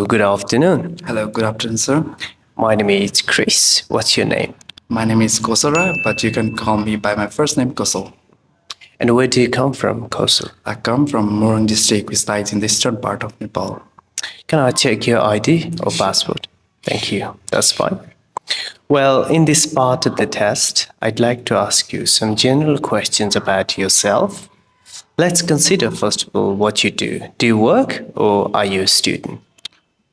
good afternoon. Hello, good afternoon, sir. My name is Chris. What's your name? My name is Kosara, but you can call me by my first name, Kushal. And where do you come from, Kushal? I come from Morang district, which lies in the eastern part of Nepal. Can I check your ID or passport? Thank you. That's fine. Well, in this part of the test, I'd like to ask you some general questions about yourself. Let's consider, first of all, what you do. Do you work or are you a student?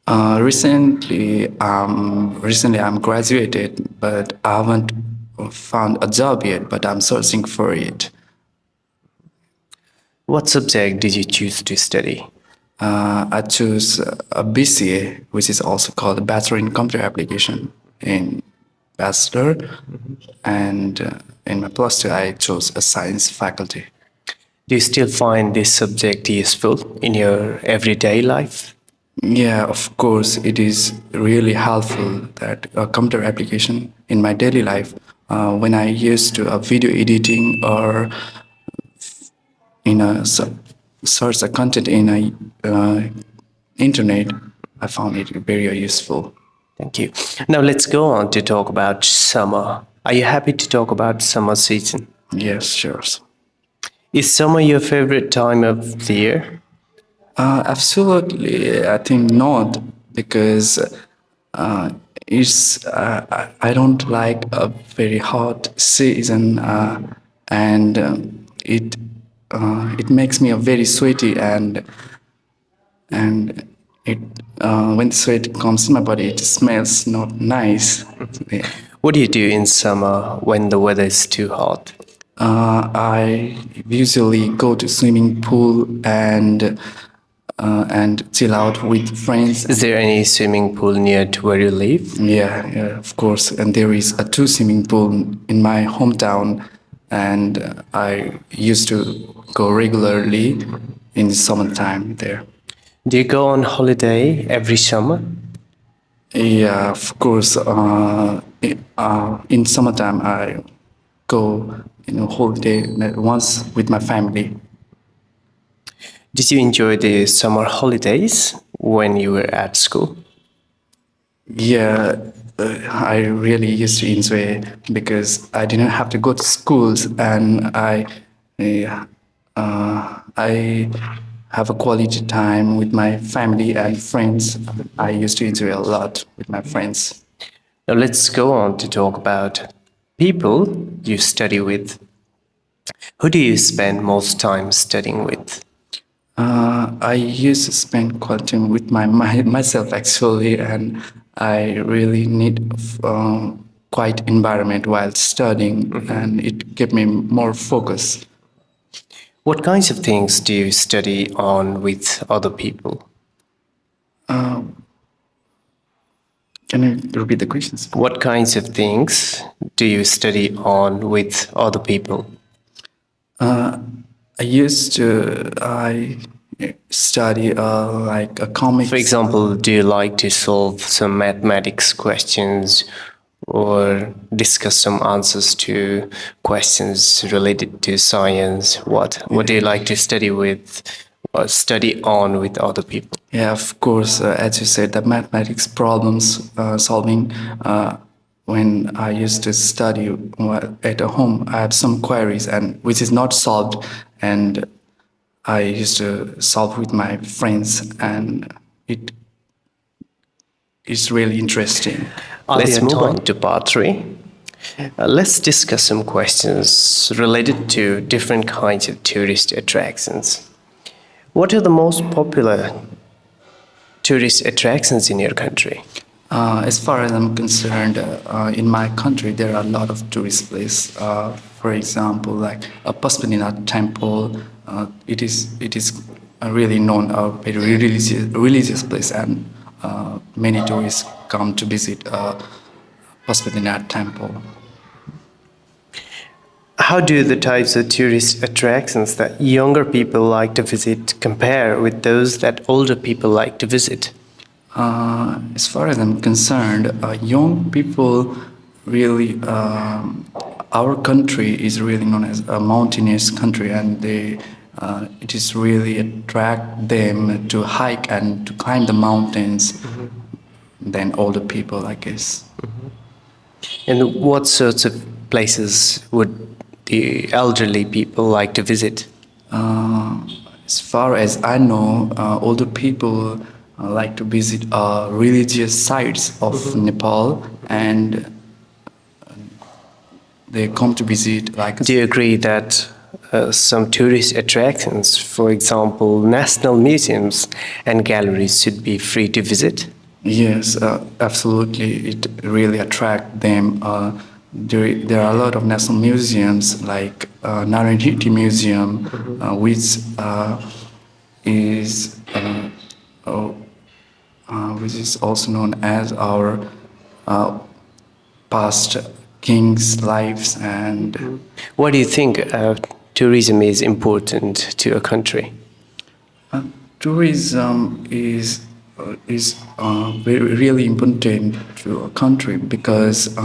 Recently, I'm graduated, but I haven't found a job yet, but I'm searching for it. What subject did you choose to study? I choose a BCA, which is also called a Bachelor in Computer Application in Bachelor, and in my plus two, I chose a science faculty. Do you still find this subject useful in your everyday life? Yeah, of course, it is really helpful that a computer application in my daily life, when I used to video editing or search the content in internet, I found it very useful. Thank you. Now let's go on to talk about summer. Are you happy to talk about summer season? Yes, sure. Is summer your favorite time of the year? Absolutely, I think not, because I don't like a very hot season, and it makes me a very sweaty, and it when the sweat comes in my body, it smells not nice. Yeah. What do you do in summer when the weather is too hot? I usually go to swimming pool and chill out with friends. Is there any swimming pool near to where you live? Yeah, of course. And there is a two swimming pool in my hometown, and I used to go regularly in the summertime there. Do you go on holiday every summer? Yeah, of course. In summertime, I go holiday once with my family. Did you enjoy the summer holidays when you were at school? Yeah, I really used to enjoy because I didn't have to go to schools, and I have a quality time with my family and friends. I used to enjoy a lot with my friends. Now let's go on to talk about people you study with. Who do you spend most time studying with? I used to spend quality time with myself actually, and I really need quiet environment while studying, and it gave me more focus. What kinds of things do you study on with other people? Can you repeat the questions? What kinds of things do you study on with other people? I study like a comics. For example, do you like to solve some mathematics questions or discuss some answers to questions related to science? What do you like to study with or study on with other people? Yeah, of course. As you said, the mathematics problems solving. When I used to study at home, I have some queries and which is not solved, and I used to solve with my friends, and it is really interesting. Let's move on to part 3. Let's discuss some questions related to different kinds of tourist attractions. What are the most popular tourist attractions in your country? As far as I'm concerned, in my country there are a lot of tourist places. For example, like a Pashupatinath temple. It is really known, a very religious place, and many tourists come to visit Pashupatinath temple. How do the types of tourist attractions that younger people like to visit compare with those that older people like to visit? As far as I'm concerned, young people really, our country is really known as a mountainous country, and it is really attract them to hike and to climb the mountains than older people, I guess. And what sorts of places would the elderly people like to visit? As far as I know, older people like to visit religious sites of Nepal, and they come to visit like. Do you agree that some tourist attractions, for example, national museums and galleries, should be free to visit? Yes, absolutely. It really attract them. There are a lot of national museums like Naranjiti Museum, is oh, which is also known as our past kings' lives. And Why do you think tourism is important to a country? tourism is really important to a country because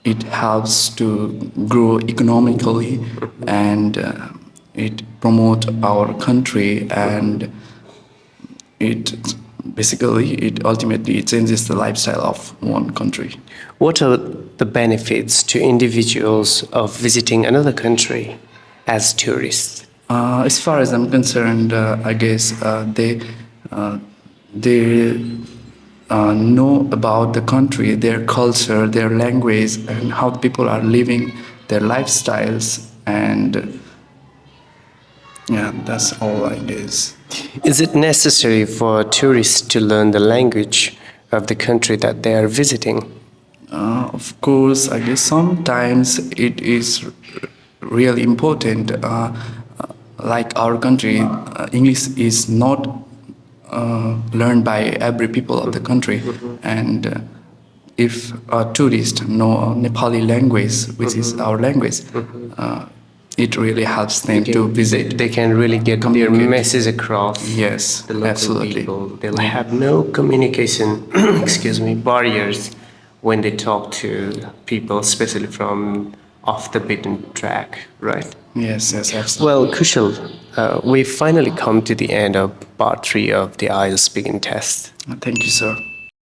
it helps to grow economically, and it promote our country, and it it ultimately changes the lifestyle of one country. What are the benefits to individuals of visiting another country as tourists? As far as I'm concerned, I guess they know about the country, their culture, their language, and how people are living their lifestyles, and yeah, that's all I guess. Is it necessary for tourists to learn the language of the country that they are visiting? Of course, I guess sometimes it is really important. Like our country, English is not learned by every people of the country, and if a tourist know Nepali language, which is our language, it really helps them to visit. They can really get their message across. Yes, The local absolutely. people. They'll have no communication, excuse me, barriers when they talk to people, especially from off the beaten track, right? Yes, yes, absolutely. Well, Kushal, we've finally come to the end of part 3 of the IELTS speaking test. Thank you, sir.